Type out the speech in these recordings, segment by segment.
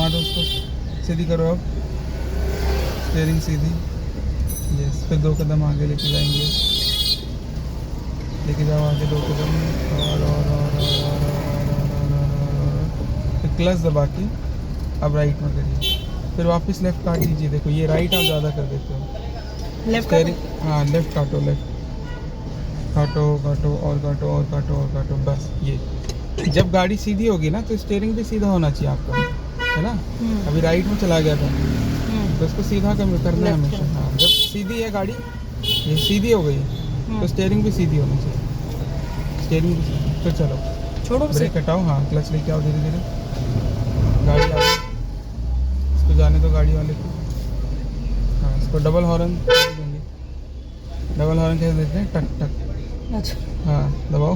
घुमा दो उसको, सीधी करो अब, स्टीयरिंग सीधी। यस, फिर 2 कदम आगे लेके जाएंगे, लेके जाओ आगे 2 कदम, और फिर क्लच दबा के अब राइट में करिए, फिर वापस लेफ्ट काट दीजिए। देखो ये राइट आप ज़्यादा कर देते हो, लेफ्ट स्टीयरिंग, हाँ लेफ्ट काटो, लेफ्ट काटो, काटो और काटो और काटो और काटो, बस ये। जब गाड़ी सीधी होगी ना तो स्टीयरिंग भी सीधा होना चाहिए आपका, है ना। अभी राइट में चला गया था तो उसको सीधा करना है हमेशा। हाँ, जब सीधी है गाड़ी, ये सीधी हो गई तो स्टीयरिंग भी सीधी होनी चाहिए, स्टीयरिंग भी सीधी। तो चलो छोड़ो, ब्रेक हटाओ, हाँ क्लच लेके आओ धीरे धीरे, गाड़ी आगे, इसको जाने दो गाड़ी वाले को। हाँ, इसको डबल हॉर्न देंगे, डबल हॉर्न कैसे देते हैं, टक टक। अच्छा, हाँ दबाओ,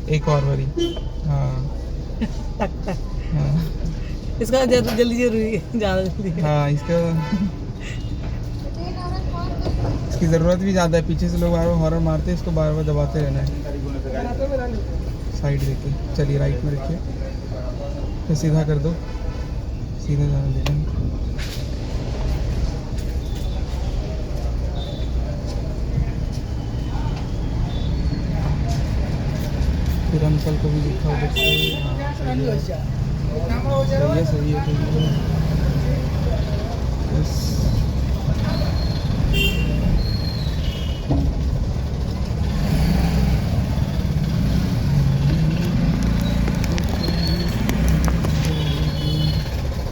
एक और बारी, हाँ टक टक। हाँ इसका जल्दी जरूरी है, ज़्यादा जल्दी है। हाँ, इसका इसकी ज़रूरत भी ज़्यादा है, पीछे से लोग बार बार हॉर्न मारते हैं, इसको बार बार दबाते रहना है। साइड देके चलिए, राइट में रखिए, फिर सीधा कर दो, सीधा जाने देना। फिर अंकल को भी दिखाओ उधर से, हाँ सही है, सही है, सही है, सही है। बस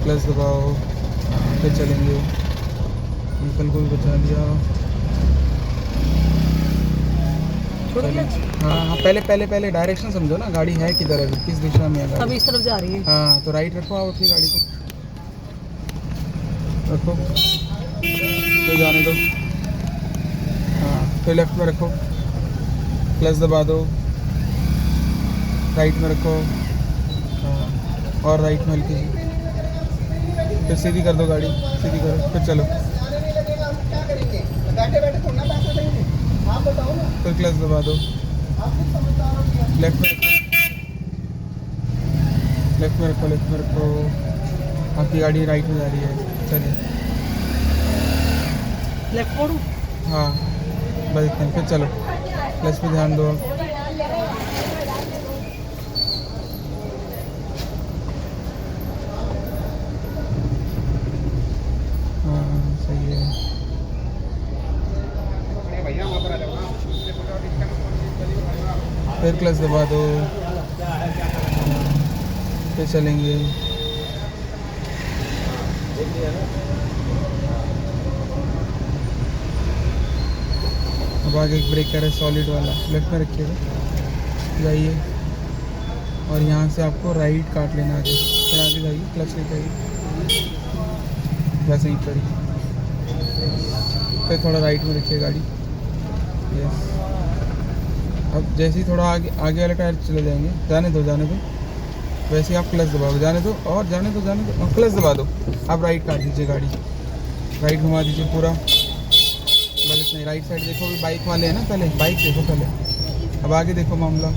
क्लच दबाओ, फिर चलेंगे। अंकल को भी बचा दिया। चलें। हाँ हाँ, पहले डायरेक्शन समझो ना, गाड़ी है किधर है, किस दिशा में है गाड़ी। अभी इस तरफ जा रही है। हाँ तो राइट रखो आप अपनी गाड़ी को, रखो, तो जाने दो। हाँ, फिर लेफ्ट में रखो, क्लच दबा दो, राइट में रखो, हाँ और राइट में हल्की सी, फिर सीधी कर दो गाड़ी, सीधी करो, फिर चलो, फिर क्लच दबा दो, लेफ्ट में रखो, लेफ्ट में रखो, लेफ्ट में रखो, आपकी गाड़ी राइट में जा रही है, चलिए। लेफ्ट मोड़ू। हाँ बस इतना, फिर चलो, क्लच पे ध्यान दो। हाँ सही है, फिर क्लच दबा दो, फिर चलेंगे। अब आगे एक ब्रेकर है सॉलिड वाला, लेफ्ट में रखिएगा, जाइए और यहाँ से आपको राइट काट लेना आगे, फिर आगे जाइए, क्लच लेके आइए, वैसे ही करिए, फिर थोड़ा राइट में रखिए गाड़ी। यस, अब जैसे ही थोड़ा आगे आगे वाले टायर चले जाएंगे, जाने दो जाने दो, वैसे ही आप क्लच दबाओ, जाने दो और जाने दो जाने दो, और क्लच दबा दो, आप राइट काट दीजिए गाड़ी, राइट घुमा दीजिए पूरा, बस इतना ही। राइट साइड देखो, भी बाइक वाले हैं ना, पहले बाइक देखो पहले, अब आगे देखो मामला,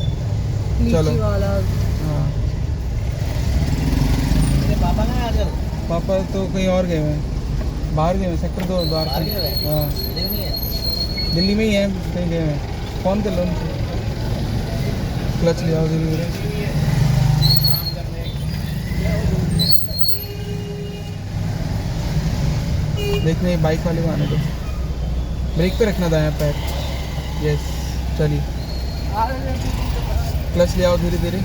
चलो। वाला। हाँ पापा ना आ जाओ। पापा तो कहीं और गए हैं, बाहर गए हैं, सेक्टर 2 बाहर। हाँ दिल्ली में ही है, कहीं गए हैं, फ़ोन कर लो उनसे। क्लच ले आओ धीरे धीरे, देख रहे बाइक वाले को आने दो, ब्रेक पे रखना दायां पैर। यस, चलिए, क्लच ले आओ धीरे धीरे,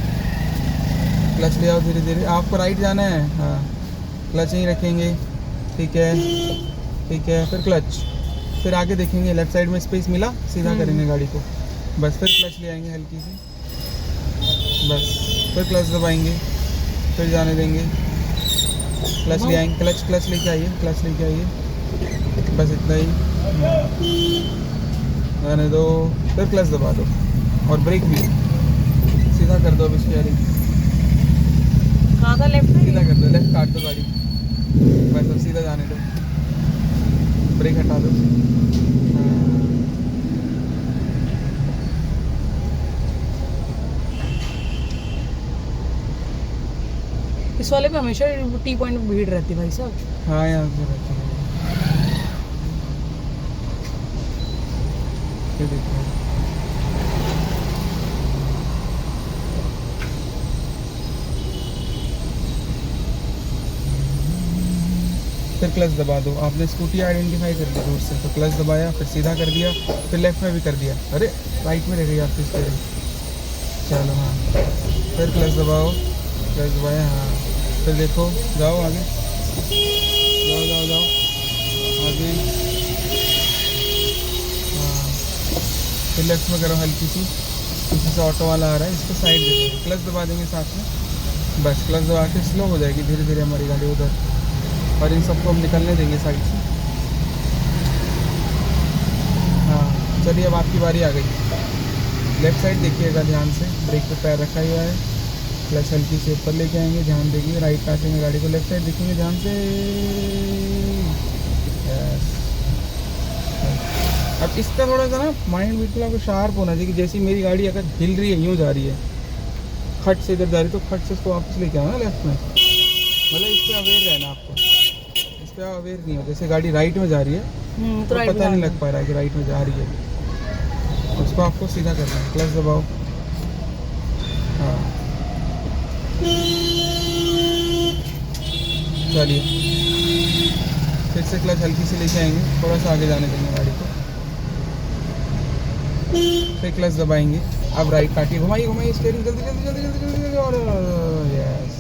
क्लच ले आओ धीरे धीरे, आपको राइट जाना है। हाँ, क्लच यहीं रखेंगे, ठीक है ठीक है, फिर क्लच, फिर आगे देखेंगे लेफ्ट साइड में स्पेस मिला, सीधा करेंगे गाड़ी को, बस फिर क्लच ले आएंगे हल्की सी, बस फिर क्लच दबाएंगे, फिर जाने देंगे, क्लच ले आएंगे, क्लच लेके आइए, क्लच लेके आइए, बस इतना ही, जाने दो, फिर क्लच दबा दो और ब्रेक भी सीधा कर दो। अब स्टीयरिंग कहाँ था, लेफ्ट में? सीधा कर दो, लेफ्ट काट दो गाड़ी, बस अब सीधा जाने दो, ब्रेक हटा दो। इस वाले पे हमेशा टी पॉइंट में भीड़ रहती है भाई साहब। हाँ यहाँ पे रहती है। ये देखो फिर क्लच दबा दो। आपने स्कूटी आइडेंटिफाई कर ली दूर से, तो क्लच दबाया, फिर सीधा कर दिया, फिर लेफ्ट में भी कर दिया। अरे राइट में रह गई आपकी स्टीयरिंग। चलो हाँ, फिर क्लच दबाओ, क्लच दबाया, हाँ फिर देखो, जाओ आगे, जाओ जाओ जाओ आगे, हाँ फिर लेफ्ट में करो हल्की सी, पीछे से ऑटो वाला आ रहा है, इसको साइड दे देंगे, क्लच दबा देंगे साथ में, बस क्लच दबा के स्लो हो जाएगी धीरे धीरे हमारी गाड़ी उधर, और इन सबको हम निकलने देंगे साइड से। हाँ चलिए अब आपकी बारी आ गई। लेफ्ट साइड देखिएगा ध्यान से, ब्रेक पे पैर रखा हुआ है, क्लच हल्की से ऊपर लेके आएंगे, ध्यान देंगे, राइट काटेंगे गाड़ी को, लेफ्ट साइड देखेंगे ध्यान से। यस। अब इसका थोड़ा सा ना माइंड बिल्कुल आपको शार्प होना चाहिए कि जैसी मेरी गाड़ी अगर हिल रही है, यूँ जा रही है, खट से इधर जा रही है, तो खट से उसको वापस लेके आना लेफ्ट में, मतलब इस पर अवेयर रहना आपको, इस पर अवेयर नहीं हो। जैसे गाड़ी राइट में जा रही है तो राइट पता नहीं लग पा रहा है कि राइट में जा रही है, उसको आपको सीधा करना है, क्लच दबाओ, हाँ चलिए फिर से क्लच हल्की से लेके आएंगे, थोड़ा सा आगे जाने देंगे गाड़ी को, फिर क्लच दबाएंगे, अब राइट काटिए, घुमाइए घुमाइए स्टीयरिंग, जल्दी जल्दी जल्दी जल्दी जल्दी, और यस।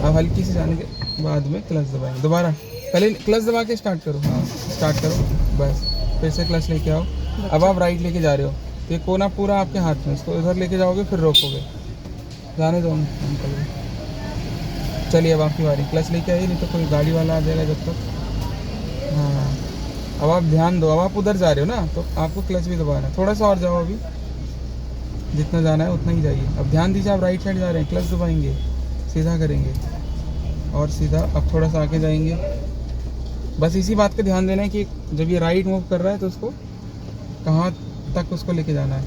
अब हल्की से जाने के बाद में क्लच दबाएंगे दोबारा, पहले क्लच दबा के स्टार्ट करो, हाँ स्टार्ट करो, बस फिर से क्लच लेके आओ। अब आप राइट लेके जा रहे हो, तो ये कोना पूरा आपके हाथ में, इसको इधर लेके जाओगे, फिर रोकोगे, जाने दो अंकल। चलिए अब आपकी बारी, क्लच लेके आइए, नहीं तो कोई गाड़ी वाला आ जाएगा जब तक। हाँ अब आप ध्यान दो, अब आप उधर जा रहे हो ना, तो आपको क्लच भी दबाना है, थोड़ा सा और जाओ, अभी जितना जाना है उतना ही जाइए। अब ध्यान दीजिए, आप राइट साइड जा रहे हैं, क्लच दबाएंगे, सीधा करेंगे और सीधा, अब थोड़ा सा आगे जाएंगे, बस इसी बात का ध्यान देना है कि जब ये राइट मूव कर रहा है तो उसको कहाँ तक उसको लेके जाना है।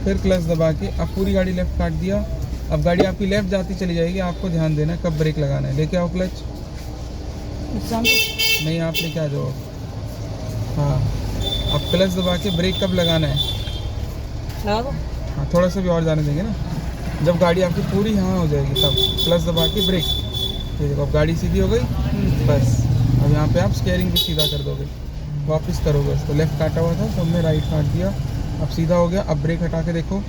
फिर क्लच दबा के अब पूरी गाड़ी लेफ्ट काट दिया, अब गाड़ी आपकी लेफ्ट जाती चली जाएगी, आपको ध्यान देना है कब ब्रेक लगाना है। लेके आओ क्लच, नहीं आप लेके आ जाओ, हाँ अब क्लच दबा के ब्रेक कब लगाना है, लगा दो, हाँ थोड़ा सा भी और जाने देंगे ना, जब गाड़ी आपकी पूरी यहाँ हो जाएगी तब क्लच दबा के ब्रेक, ये देखो अब गाड़ी सीधी हो गई, बस अब यहाँ पे आप स्टीयरिंग भी सीधा कर दोगे, वापस करोगे उसको, लेफ्ट काटा हुआ था तो हमने राइट काट दिया, अब सीधा हो गया। अब ब्रेक हटा के देखो,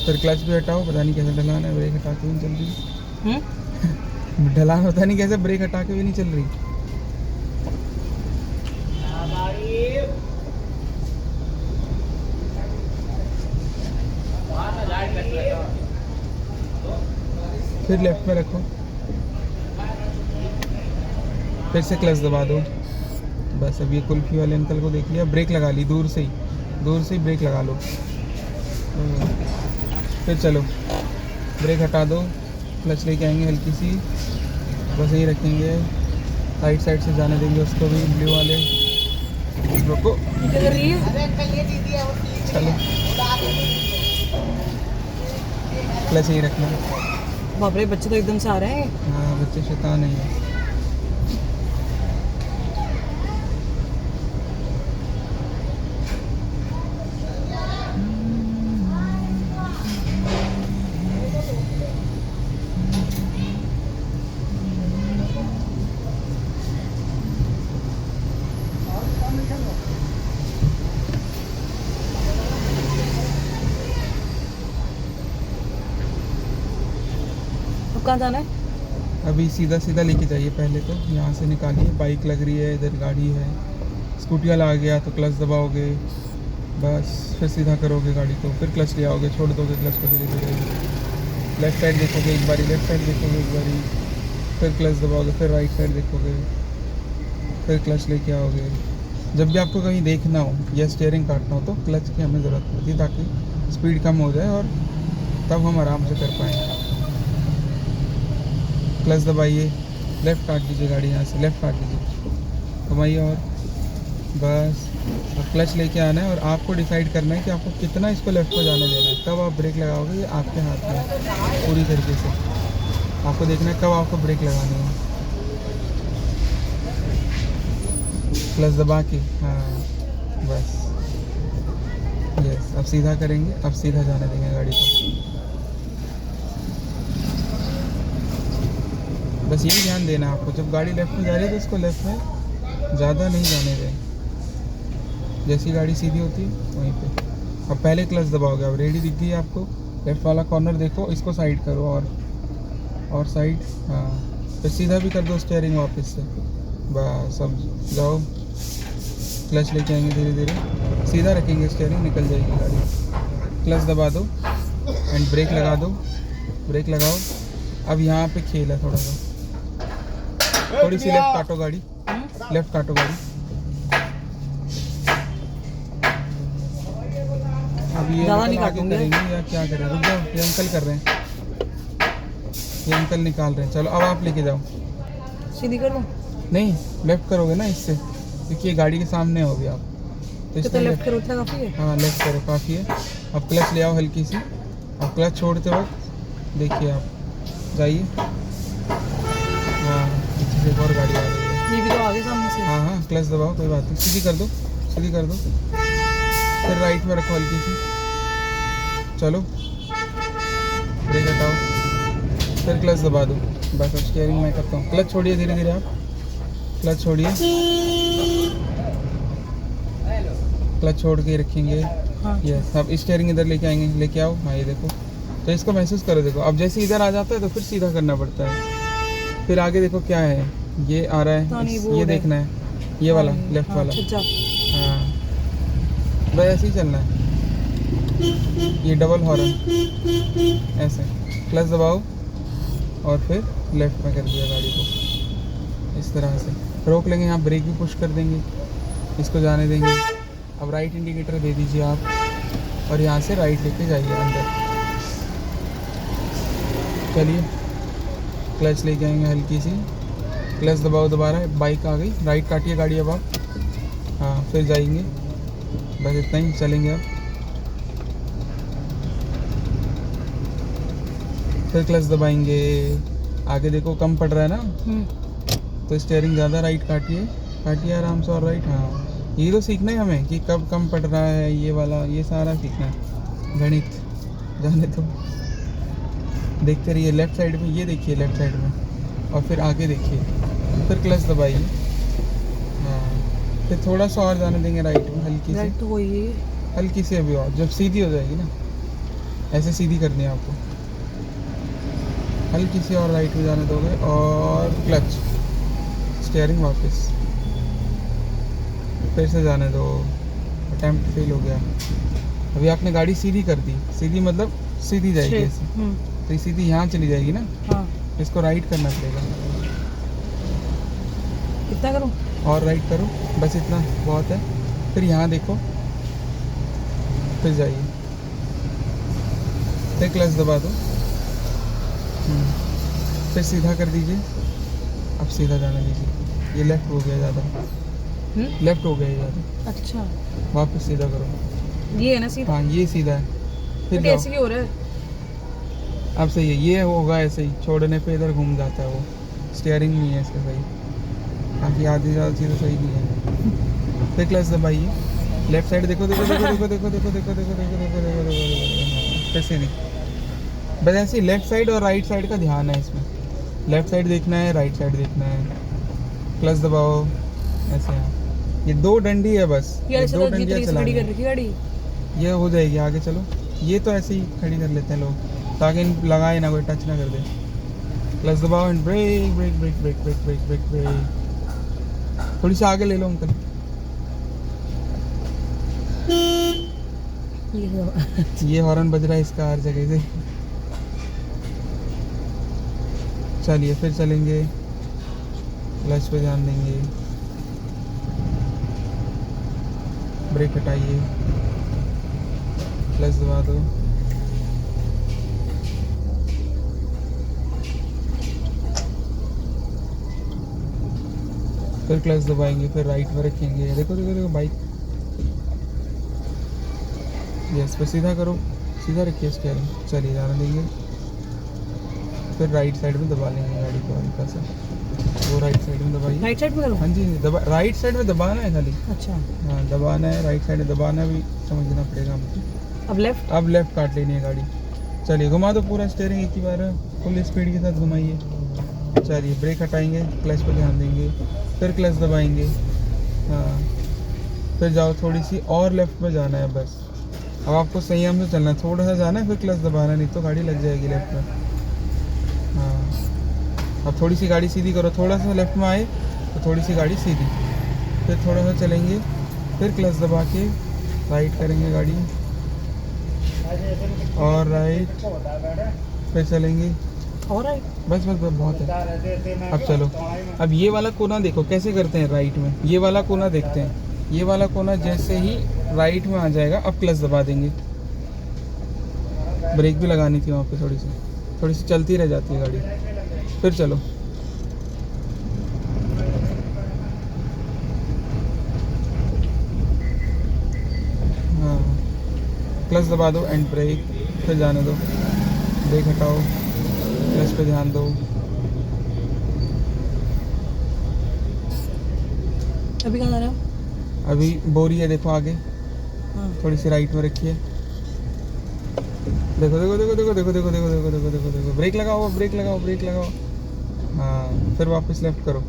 फिर क्लच भी हटाओ, पता नहीं कैसे ढलाना है, ब्रेक हटा के भी नहीं चल रही, ढलान होता नहीं कैसे, ब्रेक हटा के भी नहीं चल रही। फिर लेफ्ट में रखो, फिर से क्लच दबा दो, बस अब ये कुल्फी वाले अंकल को देख लिया, ब्रेक लगा ली दूर से ही ब्रेक लगा लो, फिर चलो ब्रेक हटा दो, क्लच लेके आएंगे हल्की सी, बस यहीं रखेंगे, राइट साइड से जाने देंगे उसको भी, ब्लू वाले, रुको चलो, क्लच यहीं रखना। बाप रे, बच्चे तो एकदम से आ रहे हैं। हाँ बच्चे शैतान नहीं है। कहाँ जाना है? अभी सीधा सीधा लेके जाइए, पहले तो यहाँ से निकालिए, बाइक लग रही है, इधर गाड़ी है, स्कूटी वाला आ गया तो क्लच दबाओगे, बस फिर सीधा करोगे गाड़ी को, फिर क्लच ले आओगे, छोड़ दोगे क्लच को, धीरे धीरे लेफ्ट साइड देखोगे एक बारी, लेफ्ट साइड देखोगे एक बारी, फिर क्लच दबाओगे, फिर राइट साइड देखोगे, फिर क्लच लेके आओगे। जब भी आपको कहीं देखना हो या स्टीयरिंग काटना हो तो क्लच की हमें ज़रूरत पड़ती है, ताकि स्पीड कम हो जाए और तब हम आराम से कर पाएँ। क्लच दबाइए, लेफ़्ट काट दीजिए गाड़ी, यहाँ से लेफ़्ट काट दीजिए, घुमाइए और बस, अब क्लच लेके आना है और आपको डिसाइड करना है कि आपको कितना इसको लेफ़्ट को जाने देना है, कब आप ब्रेक लगाओगे ये आपके हाथ में। पूरी तरीके से। आपको देखना है कब आपको ब्रेक लगानी है। क्लच दबा के, हाँ बस, यस। अब सीधा करेंगे, अब सीधा जाने देंगे गाड़ी को। बस यही ध्यान देना है आपको, जब गाड़ी लेफ्ट में जा रही है तो उसको लेफ्ट में ज़्यादा नहीं जाने दें। जैसी गाड़ी सीधी होती है वहीं पे। अब पहले क्लच दबाओगे, अब रेडी दिख गई है आपको, लेफ्ट वाला कॉर्नर देखो, इसको साइड करो और साइड, हाँ। फिर सीधा भी कर दो स्टीयरिंग वापस से, बस। अब जाओ, क्लच लेके आएंगे धीरे धीरे, सीधा रखेंगे स्टीयरिंग, निकल जाएगी गाड़ी। क्लच दबा दो एंड ब्रेक लगा दो, ब्रेक लगाओ। अब यहाँ पे खेल है थोड़ा सा, थोड़ी सी लेफ्ट काटो गाड़ी, लेफ्ट काटो गाड़ी। अब ये नहीं आगे करेंगे या क्या करें? रुक जाओ, ये अंकल कर रहे हैं, ये अंकल निकाल रहे हैं। चलो अब आप लेके जाओ। सीधी कर दूं? नहीं, लेफ्ट करोगे ना इससे, क्योंकि ये गाड़ी के सामने हो गया आप, तो तो इसलिए लेफ्ट करो, उतना काफी है। हाँ लेफ्ट करो, काफ़ी है। अब क्लच ले आओ हल्की सी। अब क्लच छोड़ते वक्त देखिए आप जाइए, हाँ पीछे से एक और गाड़ी आ रही है। ये भी तो आगे सामने से। हाँ हाँ, क्लच दबाओ, कोई बात नहीं, सीधी कर दो, सीधी कर दो। फिर राइट में रखो हल्की सी, चलो ब्रेक हटाओ, फिर क्लच दबा दो, बस। अब स्टीयरिंग मैं करता हूँ। क्लच छोड़िए धीरे धीरे, आप क्लच छोड़िए, क्लच छोड़ के रखेंगे। हाँ। यस। अब स्टीयरिंग इधर लेके आएंगे, लेके आओ, हाँ ये देखो, तो इसको महसूस करो। देखो अब जैसे इधर आ जाता है तो फिर सीधा करना पड़ता है। फिर आगे देखो क्या है, ये आ रहा है, ये देखना है, ये वाला लेफ्ट वाला, हाँ बस ऐसे ही चलना है। ये डबल हॉर्न, ऐसे क्लच दबाओ और फिर लेफ्ट में कर दिया गाड़ी को, इस तरह से रोक लेंगे। यहाँ ब्रेक भी पुश कर देंगे, इसको जाने देंगे। अब राइट इंडिकेटर दे दीजिए आप, और यहाँ से राइट लेके जाइए अंदर। चलिए क्लच लेके आएंगे हल्की सी, क्लच दबाओ दोबारा, बाइक आ गई, राइट काटिए गाड़ी अब आप, हाँ फिर जाएंगे, बस इतना ही चलेंगे। अब फिर क्लच दबाएंगे, आगे देखो कम पड़ रहा है ना, तो स्टीयरिंग ज़्यादा राइट काटिए, काटिए आराम से, और राइट, हाँ ये तो सीखना है हमें कि कब कम पड़ रहा है, ये वाला, ये सारा सीखना है, गणित जाने तो। देखते रहिए लेफ्ट साइड में, ये देखिए लेफ्ट साइड में, और फिर आगे देखिए, फिर क्लच दबाइए, हाँ फिर थोड़ा सा और जाने देंगे राइट में, हल्की सी, तो वही है, हल्की सी अभी और, जब सीधी हो जाएगी ना, ऐसे सीधी करनी है आपको, हल्की सी और राइट में जाने दोगे, और क्लच, स्टीयरिंग वापस, फिर से जाने दो। अटेम्प्ट फेल हो गया। अभी आपने गाड़ी सीधी कर दी, सीधी मतलब सीधी जाएगी ऐसे, तो ये सीधी यहाँ चली जाएगी ना, हाँ। इसको राइट करना पड़ेगा। कितना करूँ? और राइट करो, बस इतना बहुत है। फिर यहाँ देखो, फिर जाइए, फिर क्लच दबा दो, फिर सीधा कर दीजिए। अब सीधा जाने दीजिए, ये लेफ्ट हो गया ज़्यादा, लेफ्ट हो गया ये ज़्यादा, अच्छा वापस सीधा करो, ये है ना सीधा? हाँ ये सीधा है, फिर बट ऐसे क्यों हो रहा है? अब सही है, ये होगा ऐसे ही, छोड़ने पे इधर घूम जाता है वो, स्टीयरिंग नहीं है इसका सही, काफ़ी आधी ज़्यादा चीज़ें सही नहीं है। फिर क्लच दबाइए, लेफ्ट साइड देखो, देखो देखो देखो देखो देखो देखो देखो देखो देखो देखो देखो, फिर सीधी, बस ऐसे लेफ्ट साइड और राइट साइड का ध्यान है इसमें, लेफ्ट साइड देखना है, राइट साइड देखना है। क्लच दबाओ ऐसे, ये दो डंडी है बस, ये दो डंडियाँ चलानी है। गाड़ी ये हो जाएगी, आगे चलो। ये तो ऐसे ही खड़ी कर लेते हैं लोग, ताकि लगाए ना, कोई टच ना कर दे। क्लच दबाओ and brake brake brake brake brake brake brake brake, थोड़ी सी आगे ले लो अंकल। ये हॉर्न बज रहा है इसका हर जगह से। चलिए फिर चलेंगे, क्लच पे ध्यान देंगे, ब्रेक हटाइए, क्लच दबा दो, फिर क्लच दबाएंगे, फिर राइट में रखेंगे, देखो देखो देखो बाइक, यस, फिर सीधा करो, सीधा रखिए स्टीयरिंग, चलिए जाने देंगे, फिर राइट साइड में दबा लेंगे गाड़ी को हल्का सा, वो राइट साइड में दबाइए। राइट साइड में करूँ? हाँ जी, दबा, राइट साइड में दबाना है खाली। अच्छा, हाँ दबाना है, राइट साइड में दबाना भी समझना पड़ेगा हमको। अब लेफ्ट। अब लेफ्ट काट लेनी है गाड़ी। चलिए घुमा दो पूरा स्टीयरिंग एक ही बार, फुल स्पीड के साथ घुमाइए। चलिए ब्रेक हटाएंगे, क्लच पे ध्यान देंगे, फिर क्लच दबाएंगे। हाँ, फिर जाओ, थोड़ी सी और लेफ्ट में जाना है बस। अब आपको संयम से चलना है, थोड़ा सा जाना है फिर क्लच दबाना, नहीं तो गाड़ी लग जाएगी लेफ्ट में। हाँ, अब थोड़ी सी गाड़ी सीधी करो, थोड़ा सा लेफ्ट में आए तो थोड़ी सी गाड़ी सीधी, फिर थोड़ा सा चलेंगे, फिर क्लच दबा के राइट करेंगे गाड़ी, और राइट, फिर चलेंगे, और राइट। बस बस बस बहुत है। अब चलो, अब ये वाला कोना देखो कैसे करते हैं राइट में, ये वाला कोना देखते हैं। ये वाला कोना जैसे ही राइट में आ जाएगा, अब क्लच दबा देंगे। ब्रेक भी लगानी थी वहाँ पे, थोड़ी सी चलती रह जाती है गाड़ी। फिर चलो, हाँ क्लच दबा दो एंड ब्रेक, फिर जाने दो, ब्रेक हटाओ, क्लच पे ध्यान दो। अभी कहाँ जा रहे हो? अभी बोरी है देखो आगे, हाँ। थोड़ी सी राइट में रखिए। देखो देखो देखो देखो देखो देखो देखो देखो देखो देखो देखो, ब्रेक लगाओ, ब्रेक लगाओ, ब्रेक लगाओ। हाँ, फिर वापस लेफ्ट करो,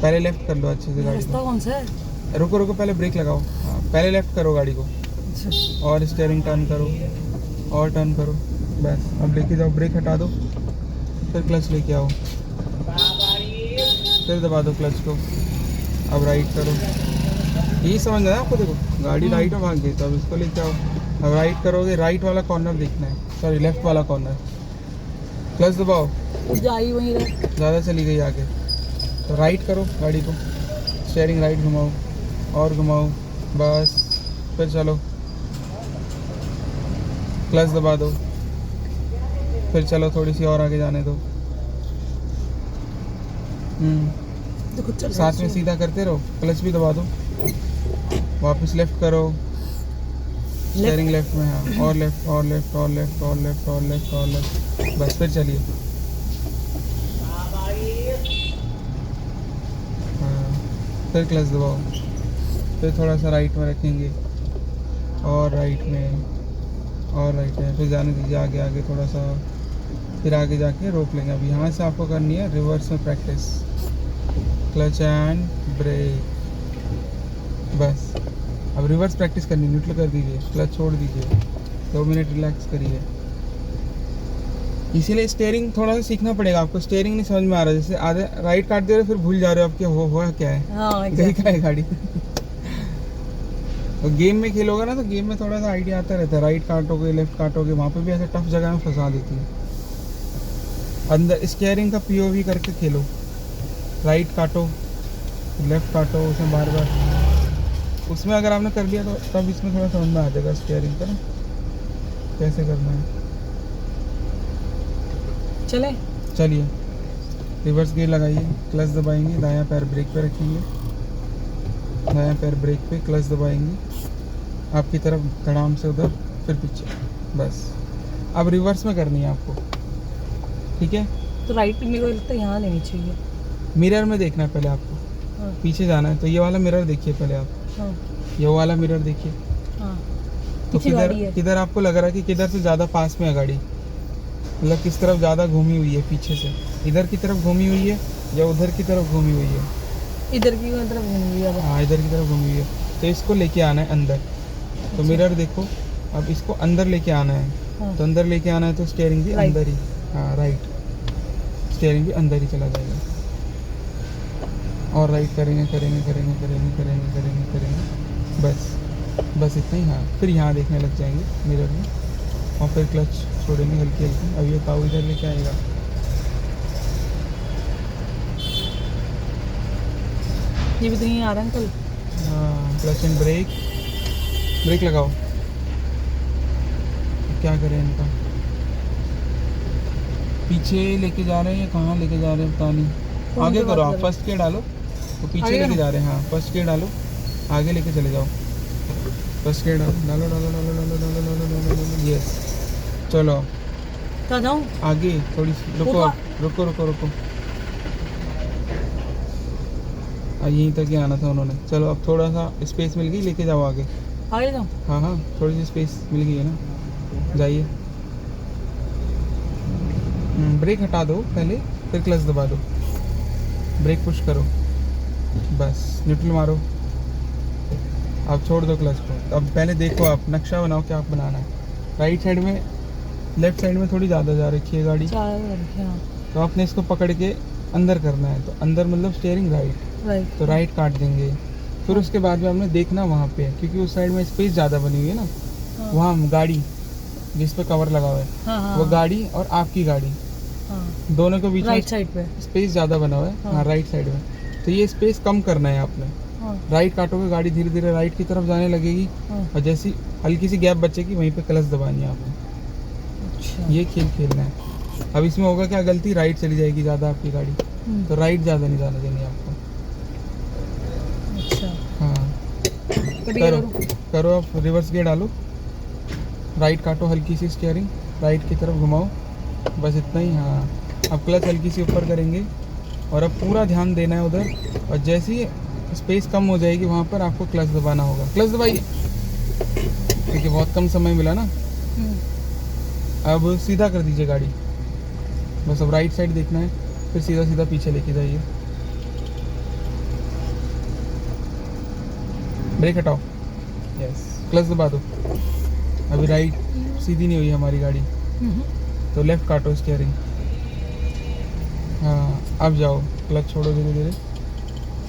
पहले लेफ्ट कर लो अच्छे से गाड़ी रास्ता को। कौन सा है? रुको रुको, पहले ब्रेक लगाओ। हाँ, पहले लेफ्ट करो गाड़ी को, अच्छा, और स्टीयरिंग टर्न करो, और टर्न करो, बस। अब लेके जाओ, ब्रेक हटा दो, फिर क्लच लेके आओ, फिर दबा दो क्लच को। अब राइट करो, यही समझना है आपको। देखो गाड़ी राइट में भाग गई, तो अब इसको लेके आओ। अब राइट करोगे, राइट वाला कॉर्नर देखना है, सॉरी लेफ्ट वाला कॉर्नर। क्लच दबाओ, जाई वहीं रहे। ज़्यादा चली गई आगे, तो राइट करो गाड़ी को, स्टीयरिंग राइट घुमाओ, और घुमाओ, बस। फिर चलो, क्लच दबा दो, फिर चलो, थोड़ी सी और आगे जाने दो। देखो चल साथ में सीधा करते रहो, क्लच भी दबा दो, वापस लेफ्ट करो, स्टीयरिंग लेफ्ट में। हाँ, और लेफ्ट, और लेफ्ट, और लेफ्ट, और लेफ्ट, और लेफ्ट, और लेफ्ट, बस। फिर चलिए, हाँ, फिर क्लच दबाओ, फिर थोड़ा सा राइट में रखेंगे, और राइट में, और राइट में, फिर जाने दीजिए आगे आगे थोड़ा सा, फिर आगे जाके रोक लेंगे। अब यहाँ से आपको करनी है रिवर्स में प्रैक्टिस, क्लच एंड ब्रेक, बस। अब रिवर्स प्रैक्टिस करनी, न्यूट्रल कर दीजिए, क्लच छोड़ दीजिए, 2 मिनट रिलैक्स करिए। इसीलिए स्टीयरिंग थोड़ा सा सीखना पड़ेगा आपको, स्टीयरिंग नहीं समझ में आ रहा है, जैसे आधे राइट काट दे रहे हो फिर भूल जा रहे हो अब क्या हुआ क्या है, हाँ गई क्या है गाड़ी। तो गेम में खेलोगे ना, तो गेम में थोड़ा सा आइडिया आता रहता है, राइट काटोगे, लेफ्ट काटोगे, वहाँ पे भी ऐसे टफ जगह में फंसा देती है। अंदर स्टीयरिंग का पीओवी करके खेलो, राइट काटो, लेफ्ट काटो, उसमें बार बार, उसमें अगर आपने कर लिया तो तब इसमें थोड़ा समझ में आ जाएगा स्टीयरिंग का ना कैसे करना है। चले। चलिए, रिवर्स गियर लगाइए, क्लच दबाएंगे, दायां पैर ब्रेक पे रखेंगे, दायां पैर ब्रेक पे, क्लच दबाएंगे, आपकी तरफ धड़ाम से उधर, फिर पीछे, बस। अब रिवर्स में करनी है आपको, ठीक है। तो राइट मेरे को लगता है यहाँ लेनी चाहिए। मिरर में देखना है पहले आपको, हाँ पीछे जाना है, तो ये वाला मिरर देखिए पहले आप, हाँ ये वाला मिरर देखिए। हाँ। तो पीछे किधर गाड़ी है। किधर आपको लग रहा है कि किधर से ज़्यादा पास में है गाड़ी, मतलब किस तरफ ज़्यादा घूमी हुई है, पीछे से इधर की तरफ घूमी हुई है या उधर की तरफ घूमी हुई है? इधर की तरफ घूम लिया। हाँ, इधर की तरफ घूमी हुई है, तो इसको लेके आना है अंदर। तो मिरर देखो, अब इसको अंदर लेके आना है, हाँ। तो अंदर लेके आना है तो स्टीयरिंग भी Right. अंदर ही, हाँ राइट, स्टीयरिंग भी अंदर ही चला जाएगा। और राइट करेंगे करेंगे करेंगे करेंगे करेंगे करेंगे करेंगे, बस इतना ही। हाँ, फिर यहाँ देखने लग जाएंगे मिरर में, और फिर क्लच छोड़ेंगे हल्की हल्की। अब ये ताऊ इधर लेके आएगा, ये भी तो नहीं आ रहा अंकल। हाँ, क्लच एंड ब्रेक, ब्रेक लगाओ। क्या करें इनका, पीछे लेके जा रहे हैं या कहाँ लेके जा रहे हैं पता नहीं। कौन आगे सी करो बात आप, कर रहे फर्स्ट गियर डालो, तो पीछे आगे लेके ना? जा रहे हैं। हाँ, फर्स्ट गियर डालो, आगे लेके चले जाओ, फर्स्ट गियर डालो डालो डालो डालो डालो डालो डालो डालो डालो, यस। चलो कहाँ जाऊँ? आगे थोड़ी सी रुको, ऊपर? अब रुको रुको रुको। यहीं तक ही आना था उन्होंने। चलो अब थोड़ा सा स्पेस मिल गई, लेके जाओ आगे। आगे जाऊँ? हाँ हाँ, थोड़ी सी स्पेस मिल गई है ना, जाइए। ब्रेक हटा दो पहले, फिर क्लच दबा दो, ब्रेक पुश करो, बस न्यूट्रल मारो। अब छोड़ दो क्लच को। अब पहले देखो, आप नक्शा बनाओ क्या आप बनाना है। राइट साइड में, लेफ्ट साइड में थोड़ी ज़्यादा जा रखी है गाड़ी, हाँ। तो आपने इसको पकड़ के अंदर करना है। तो अंदर मतलब स्टीयरिंग राइट, राइट। तो राइट काट देंगे। फिर उसके बाद में हमने देखना वहाँ पे, क्योंकि उस साइड में स्पेस ज़्यादा बनी हुई है ना, हाँ। वहाँ गाड़ी जिस पे कवर लगा हुआ है, हाँ, वो गाड़ी और आपकी गाड़ी, हाँ। दोनों के बीच में राइट साइड पे। स्पेस ज़्यादा बना हुआ है। हाँ। हाँ राइट साइड में, तो ये स्पेस कम करना है आपने। हाँ। राइट काटोगे, गाड़ी धीरे धीरे राइट की तरफ जाने लगेगी, हाँ। और जैसी हल्की सी गैप बचेगी वहीं पे क्लच दबानी है आपने। अच्छा। ये खेल खेलना है। अब इसमें होगा क्या, गलती राइट चली जाएगी ज़्यादा आपकी गाड़ी, तो राइट ज़्यादा नहीं जाना देंगे आपको। अच्छा। हाँ कभी करो करो, आप रिवर्स गियर डालो, राइट काटो, हल्की सी स्टीयरिंग राइट की तरफ घुमाओ, बस इतना ही। हाँ अब क्लच हल्की सी ऊपर करेंगे, और अब पूरा ध्यान देना है उधर, और जैसे ही स्पेस कम हो जाएगी वहाँ पर आपको क्लच दबाना होगा। क्लच दबाइए, क्योंकि बहुत कम समय मिला ना। अब सीधा कर दीजिए गाड़ी, बस अब राइट साइड देखना है, फिर सीधा सीधा पीछे लेके जाइए। ब्रेक हटाओ, यस, क्लच दबा दो। अभी राइट सीधी नहीं हुई हमारी गाड़ी, तो लेफ्ट काटो स्टीयरिंग। हाँ अब जाओ, क्लच छोड़ो धीरे धीरे।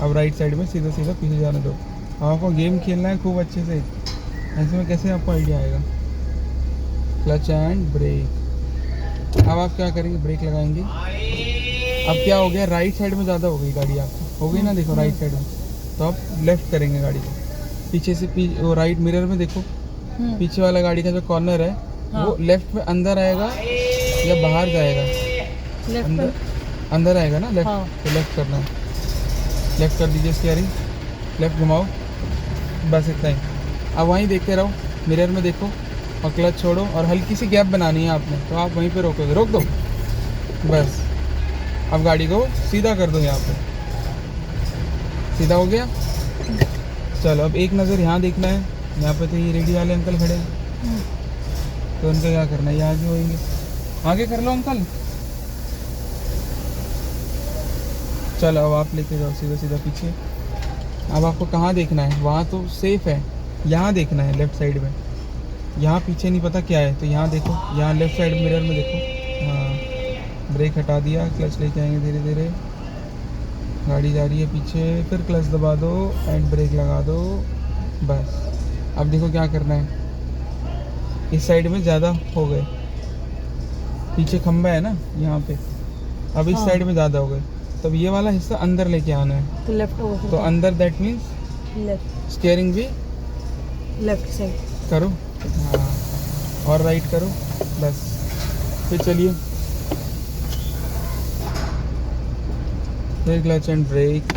अब राइट साइड में सीधा सीधा पीछे जाने दो। अब आपको गेम खेलना है खूब अच्छे से, ऐसे में कैसे आपको आइडिया आएगा। Clutch and brake. अब आप क्या करेंगे, ब्रेक लगाएंगे। अब क्या हो गया, राइट साइड में ज़्यादा हो गई गाड़ी आपकी, हो गई ना, देखो राइट साइड में, तो आप लेफ्ट करेंगे गाड़ी को। पीछे से वो राइट मिरर में देखो, पीछे वाला गाड़ी का जो कॉर्नर है, हाँ। वो लेफ्ट में अंदर आएगा या बाहर जाएगा। लेफ्ट अंदर अंदर आएगा ना, लेफ्ट। हाँ। तो लेफ्ट करना है, लेफ्ट कर दीजिए स्टीयरिंग, लेफ्ट घुमाओ, बस इतना ही। अब वहीं देखते रहो, मिरर में देखो, और क्लच छोड़ो, और हल्की सी गैप बनानी है आपने, तो आप वहीं पे रोकोगे, रोक दो बस। अब गाड़ी को सीधा कर दो, यहाँ पे सीधा हो गया। चलो अब एक नज़र यहाँ देखना है, यहाँ पे तो ये रेडी वाले अंकल खड़े हैं, तो उनका क्या करना है, ये आगे होएंगे, आगे कर लो अंकल। चलो अब आप लेके जाओ सीधा सीधा पीछे। अब आपको कहाँ देखना है, वहाँ तो सेफ है, यहाँ देखना है लेफ्ट साइड में। यहाँ पीछे नहीं पता क्या है, तो यहाँ देखो, यहाँ लेफ्ट साइड मिरर में देखो। हाँ ब्रेक हटा दिया, क्लच लेके आएंगे धीरे धीरे, गाड़ी जा रही है पीछे, फिर क्लच दबा दो एंड ब्रेक लगा दो, बस। अब देखो क्या करना है, इस साइड में ज़्यादा हो गए, पीछे खंबा है ना यहाँ पे, अब इस हाँ। साइड में ज़्यादा हो गए, तब ये वाला हिस्सा अंदर लेके आना है। तो लेफ्ट होगा, तो अंदर दैट मीन्स लेफ्ट, स्टीयरिंग भी लेफ्ट साइड करो, हाँ, और राइट करो, बस। फिर चलिए, फिर क्लच एंड ब्रेक,